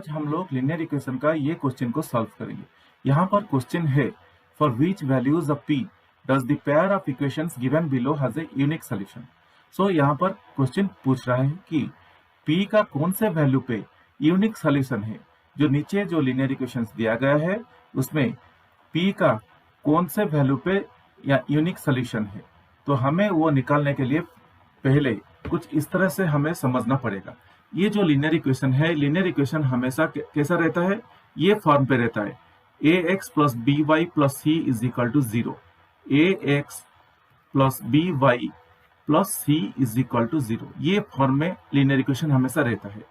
आज हम लोग लीनियर इक्वेशन का ये क्वेश्चन को सॉल्व करेंगे। यहाँ पर क्वेश्चन है for which values of p does the pair of equations given below has a unique solution. So यहाँ पर क्वेश्चन पूछ रहा है कि p का कौन से वैल्यू पे यूनिक सॉल्यूशन है। जो नीचे जो लीनियर इक्वेशंस दिया गया है उसमें p का कौन से वैल्यू पे या यूनिक सॉल्यूशन है, तो हमें वो निकालने के लिए पहले कुछ इस तरह से हमें समझना पड़ेगा। ये जो लीनियर इक्वेशन है, लीनियर इक्वेशन हमेशा कैसा रहता है, ये फॉर्म पे रहता है ax plus B Y plus C is equal to 0। ax plus B Y plus C is equal to 0, ये फॉर्म में लीनियर इक्वेशन हमेशा रहता है।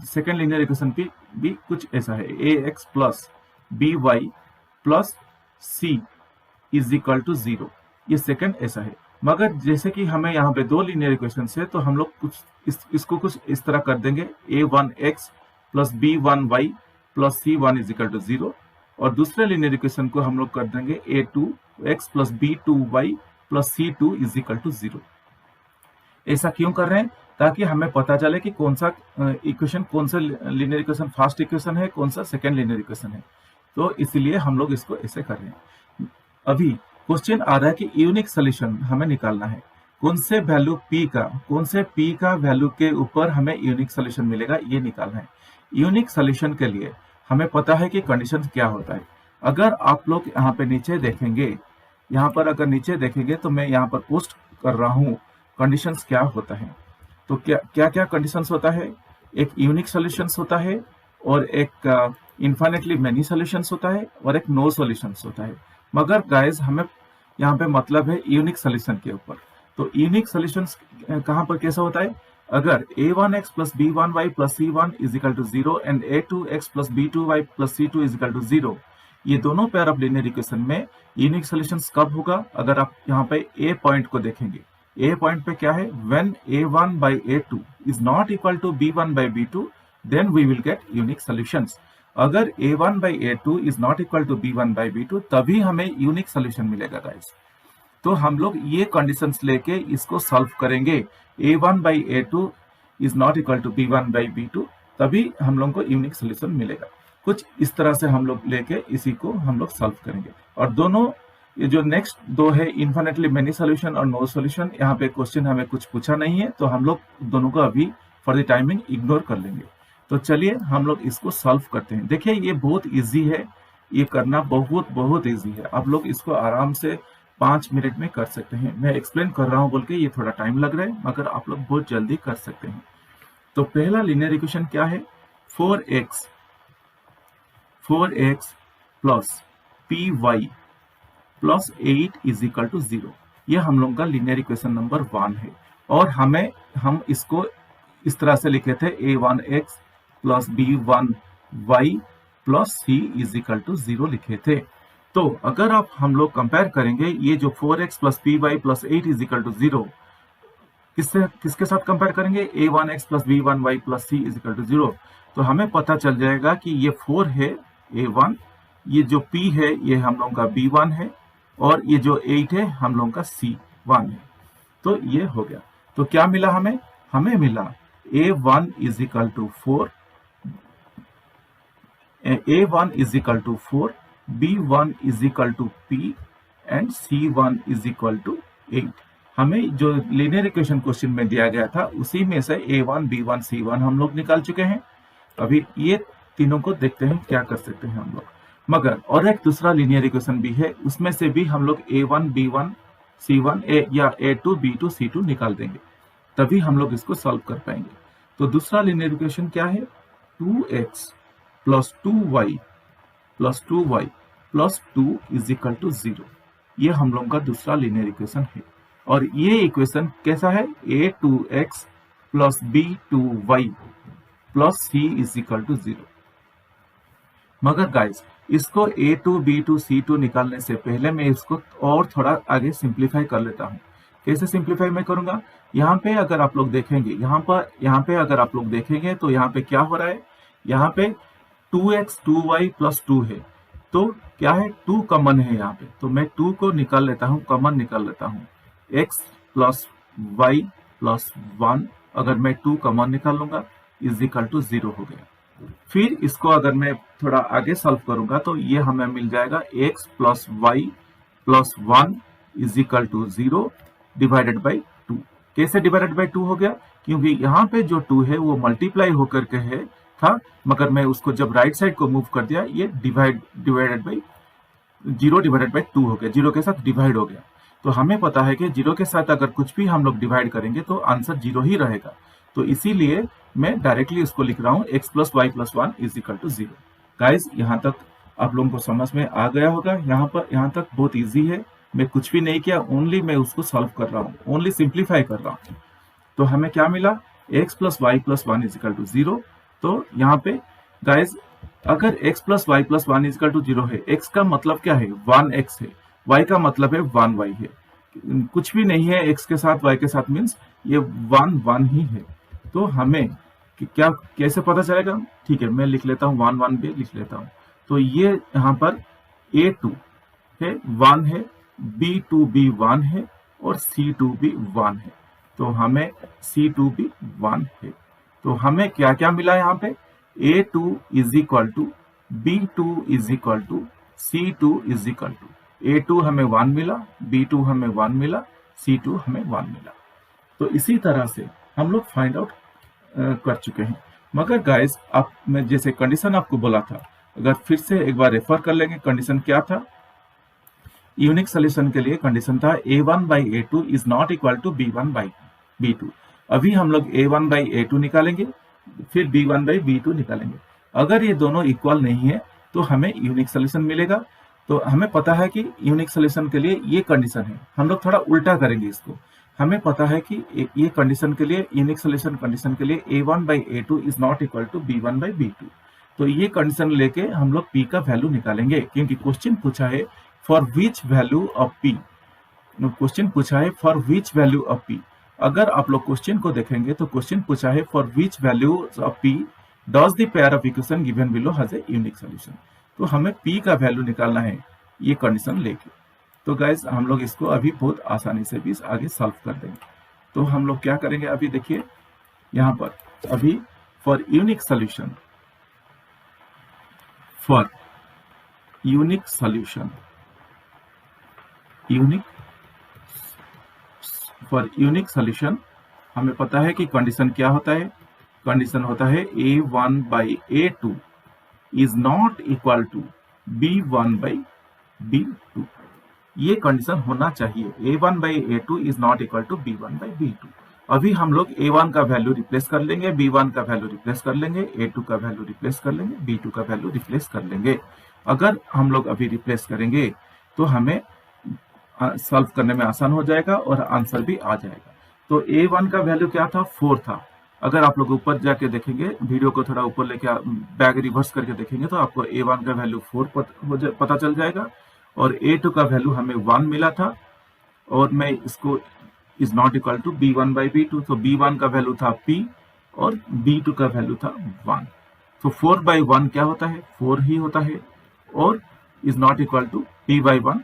सेकेंड लीनियर इक्वेशन भी कुछ ऐसा है ax plus B Y plus C is equal to 0, ये सेकेंड ऐसा है। मगर जैसे कि हमें यहाँ पे दो लीनियर इक्वेशन है तो हम लोग कुछ इसको कुछ इस तरह कर देंगे a1x plus b1y plus c1 is equal to 0, और दूसरे लीनियर इक्वेशन को हम लोग कर देंगे a2x plus b2y plus c2 is equal to 0। ऐसा क्यों कर रहे हैं, ताकि हमें पता चले कि कौन सा इक्वेशन, कौन सा लीनियर इक्वेशन फर्स्ट इक्वेशन है, कौन सा सेकेंड लीनियर इक्वेशन है। तो इसलिए हम लोग इसको ऐसे कर रहे हैं। अभी क्वेश्चन आ रहा है कि यूनिक सॉल्यूशन हमें निकालना है। कौन से वैल्यू p का वैल्यू के ऊपर हमें यूनिक सॉल्यूशन मिलेगा, ये निकालना है। यूनिक सॉल्यूशन के लिए हमें पता है कि कंडीशन क्या होता है। अगर आप लोग यहाँ पे नीचे देखेंगे, यहाँ पर अगर नीचे देखेंगे तो मैं यहाँ पर पोस्ट कर रहा हूँ कंडीशंस क्या होता है। तो क्या क्या कंडीशंस होता है, एक यूनिक सॉल्यूशंस होता है, और एक इनफाइनेटली मेनी सॉल्यूशंस होता है, और एक नो सॉल्यूशंस होता है। मगर गाइस हमें यहाँ पे मतलब है यूनिक सॉल्यूशन के ऊपर। तो यूनिक सॉल्यूशंस कहाँ पर कैसा होता है, अगर a1x plus b1y plus c1 is equal to 0 and a2x plus b2y plus c2 is equal to 0, ये दोनों पेयर ऑफ लीनियर इक्वेशन में यूनिक सॉल्यूशंस कब होगा। अगर आप यहाँ पे a पॉइंट को देखेंगे, a पॉइंट पे क्या है, when a1 by a2 is not equal to b1 by b2 then we will get unique solutions. अगर a1 by a2 is not equal to b1 by b2 तभी हमें unique solution मिलेगा guys. तो हम लोग ये कंडीशंस लेके इसको सॉल्व करेंगे। a1 by a2 is not equal to b1 by b2, तभी हम लोग को यूनिक सॉल्यूशन मिलेगा। कुछ इस तरह से हम लोग लेके इसी को हम लोग सॉल्व करेंगे। और दोनों ये जो नेक्स्ट दो है इन्फिनिटली मेनी सॉल्यूशन और नो सॉल्यूशन, यहाँ पे क्वेश्चन हमें कुछ पूछा नहीं है, तो हम लोग दोनों को अभी फॉर द टाइमिंग इग्नोर कर लेंगे। तो चलिए हम लोग इसको सॉल्व करते हैं। देखिए ये बहुत इजी है, ये करना बहुत इजी है। आप लोग इसको आराम से 5 मिनट में कर सकते हैं। मैं एक्सप्लेन कर रहा हूँ बोल के ये थोड़ा टाइम लग रहा है, मगर आप लोग बहुत जल्दी कर सकते हैं। तो पहला लीनियर इक्वेशन क्या है, 4x plus py plus 8 is equal to 0, ये हम लोग का लीनियर इक्वेशन नंबर 1 है। और हम इसको इस तरह से लिखे थे a1x plus b1y plus c is equal to 0 लिखे थे। तो अगर आप हम लोग कंपेयर करेंगे ये जो 4x plus py plus 8 is equal to 0 किसके साथ कंपेयर करेंगे, a1x plus b1y plus c is equal to 0, तो हमें पता चल जाएगा कि ये 4 है a1, ये जो p है ये हम लोगों का b1 है, और ये जो 8 है हम लोगों का c1 है। तो ये हो गया। तो क्या मिला हमें मिला a1 is equal to 4, a1 is equal to 4, b1 is equal to p and c1 is equal to 8। हमें जो लीनियर इक्वेशन क्वेश्चन में दिया गया था उसी में से a1 b1 c1 हम लोग निकाल चुके हैं। अभी ये तीनों को देखते हैं क्या कर सकते हैं हम लोग। मगर और एक दूसरा लीनियर इक्वेशन भी है, उसमें से भी हम लोग a1 b1 c1 या a2 b2 c2 निकाल देंगे, तभी हम लोग इसको सॉल्व कर पाएंगे। तो दूसरा लीनियर इक्वेशन क्या है, 2x plus 2y plus 2y plus 2 is equal to 0, ये हम लोग का दूसरा लीनियर इक्वेशन है। और ये इक्वेशन कैसा है, a2x plus b2y plus c is equal to 0। मगर गाइस इसको a2 b2 c2 निकालने से पहले मैं इसको और थोड़ा आगे सिंप्लीफाई कर लेता हूँ। कैसे सिंप्लीफाई मैं करूंगा, यहाँ पे अगर आप लोग देखेंगे, यहाँ पे अगर आप लोग देखेंगे तो यहाँ पे क्या हो रहा है, यहाँ पे 2x 2y प्लस 2 है, तो क्या है 2 कॉमन है यहाँ पे, तो मैं 2 को निकाल लेता हूँ, कॉमन निकाल लेता हूँ। x प्लस y प्लस 1 अगर मैं 2 कॉमन निकाल लूंगा इज इक्वल टू 0 हो गया। फिर इसको अगर मैं थोड़ा आगे सॉल्व करूंगा तो ये हमें मिल जाएगा x plus Y plus 1 is equal to 0 divided by 2। कैसे डिवाइडेड बाई 2 हो गया? क्योंकि यहाँ पे जो 2 है वो मल्टीप्लाई होकर के है था, मगर मैं उसको जब राइट साइड को मूव कर दिया ये डिवाइडेड बाई 0 डिवाइडेड बाई 2 हो गया, 0 के साथ डिवाइड हो गया। तो हमें पता है कि 0 के साथ अगर कुछ भी हम लोग डिवाइड करेंगे तो आंसर 0 ही रहेगा। तो इसीलिए मैं डायरेक्टली इसको लिख रहा हूँ x plus Y plus 1 is equal to 0। Guys यहाँ तक आप लोगों को समझ में आ गया होगा। यहाँ तक बहुत इजी है, मैं कुछ भी नहीं किया, ओनली मैं उसको सॉल्व कर रहा हूँ, ओनली सिंप्लीफाई कर रहा हूँ। तो हमें क्या मिला? x plus Y plus 1 is equal to 0। तो यहाँ पे गाइज अगर x plus Y plus 1 is equal to 0 है, x का मतलब क्या है? 1x है, y का मतलब है 1y है, कुछ भी नहीं है x के साथ y के साथ, मीन्स ये 1 ही है। तो हमें क्या कैसे पता चलेगा? ठीक है, मैं लिख लेता हूँ 1 भी लिख लेता हूँ। तो ये यहाँ पर A2 है 1 है, B2 भी 1 है और C2 भी 1 है। तो हमें C2 भी 1 है। तो हमें क्या क्या मिला यहाँ पे? A2 is equal to B2 is equal to C2 is equal to A2 हमें 1 मिला, B2 हमें 1 मिला, C2 हमें 1 मिला। तो इसी तरह से हम लोग फाइंड आउट कर चुके हैं। मगर गाइस आप मैं जैसे कंडीशन आपको बोला था, अगर फिर से एक बार रेफर कर लेंगे, कंडीशन क्या था? यूनिक सोल्यूशन के लिए कंडीशन था A1 by A2 is not equal to B1 by B2। अभी हम लोग A1 बाई A2 निकालेंगे, फिर B1 बाई B2 निकालेंगे। अगर ये दोनों इक्वल नहीं है तो हमें यूनिक सोल्यूशन मिलेगा। तो हमें पता है कि यूनिक सोल्यूशन के लिए ये कंडीशन है, हम लोग थोड़ा उल्टा करेंगे इसको। हमें पता है कि ये कंडीशन के लिए, यूनिक सोल्यूशन कंडीशन के लिए A1 by A2 is not equal to B1 by B2। तो ये कंडीशन लेके हम लोग P का वैल्यू निकालेंगे, क्योंकि क्वेश्चन पूछा है for which value of P। Question पूछा है for which value of P। अगर आप लोग क्वेश्चन को देखेंगे तो क्वेश्चन पूछा है for which value of P does the pair of equation given below has a unique solution. तो हमें P का वैल्यू निकालना है ये कंडीशन लेके। तो गाइज हम लोग इसको अभी बहुत आसानी से भी आगे सॉल्व कर देंगे। तो हम लोग क्या करेंगे, अभी देखिए यहाँ पर अभी for unique solution, for unique solution, for unique solution हमें पता है कि कंडीशन क्या होता है? कंडीशन होता है A1 by A2 is not equal to B1 by B2। ये कंडीशन होना चाहिए, A1 by A2 is not equal to B1 by B2। अभी हम लोग A1 का वैल्यू रिप्लेस कर लेंगे, B1 का वैल्यू रिप्लेस कर लेंगे, A2 का वैल्यू रिप्लेस कर लेंगे, B2 का वैल्यू रिप्लेस कर लेंगे। अगर हम लोग अभी रिप्लेस करेंगे तो हमें सॉल्व करने में आसान हो जाएगा और आंसर भी आ जाएगा। तो A1 का वैल्यू क्या था? 4 था। अगर आप लोग ऊपर जाके देखेंगे, वीडियो को थोड़ा ऊपर लेके बैक रिवर्स करके देखेंगे तो आपको A1 का वैल्यू 4 पता चल जाएगा। और A2 का वैल्यू हमें 1 मिला था, और मैं इसको is not equal to B1 by B2। तो B1 का वैल्यू था P और B2 का वैल्यू था 1। तो 4 बाई 1 क्या होता है? 4 ही होता है, और is not equal to P by 1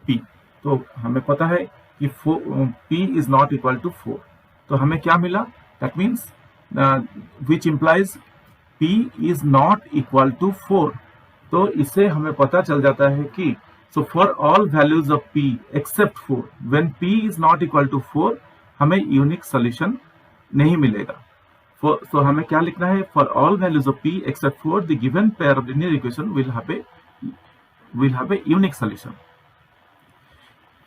P। तो हमें पता है कि P is not equal to 4। तो हमें क्या मिला? That means which implies P is not equal to 4। तो इससे हमें पता चल जाता है कि so for all values of P except 4, when P is not equal to 4 हमें यूनिक सोल्यूशन नहीं मिलेगा। so हमें क्या लिखना है? for all values of P except 4 the given pair of linear equation will have a unique solution।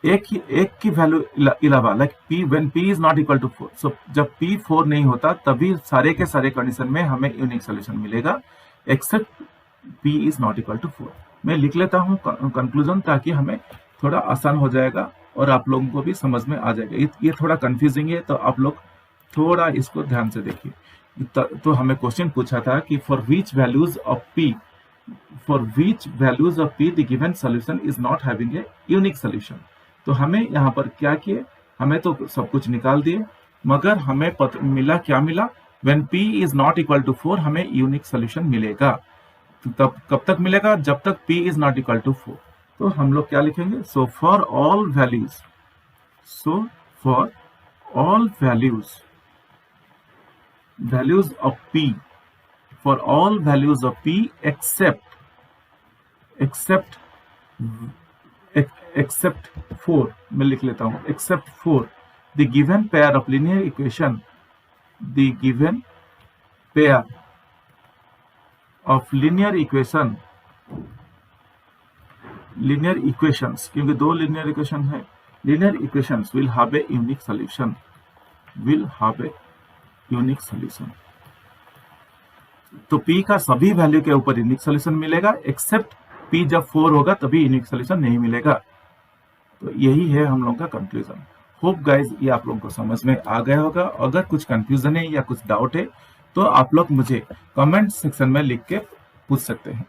एक की value इलावा, like P when P is not equal to 4, so जब P 4 नहीं होता तभी सारे के सारे कंडीशन में हमें यूनिक सोल्यूशन मिलेगा, accept P is not equal to 4। मैं लिख लेता हूँ कंक्लूजन, ताकि हमें थोड़ा आसान हो जाएगा और आप लोगों को भी समझ में आ जाएगा। ये थोड़ा कंफ्यूजिंग है, तो आप लोग थोड़ा इसको ध्यान से देखिए। तो हमें क्वेश्चन पूछा था कि for which values of P the given solution is not having a unique solution. तो हमें यहाँ पर क्या किए, हमें तो सब कुछ निकाल दिए, मगर हमें मिला क्या मिला? When P is not equal to 4 हमें यूनिक सोल्यूशन मिलेगा। तो तब कब तक मिलेगा? जब तक P is not equal to 4। तो हम लोग क्या लिखेंगे? So for all values of P for all values of p except 4, मैं लिख लेता हूं, except 4 the given pair of linear equation, the given pair of linear equations, क्योंकि दो linear equation है, linear equations will have a unique solution, तो p का सभी वैल्यू के ऊपर यूनिक सोल्यूशन मिलेगा, एक्सेप्ट p जब 4 होगा तभी यूनिक सोल्यूशन नहीं मिलेगा। तो यही है हम लोगों का कंक्लूजन। होप गाइज ये आप लोगों को समझ में आ गया होगा। अगर कुछ कंफ्यूजन है या कुछ डाउट है तो आप लोग मुझे कमेंट सेक्शन में लिख के पूछ सकते हैं।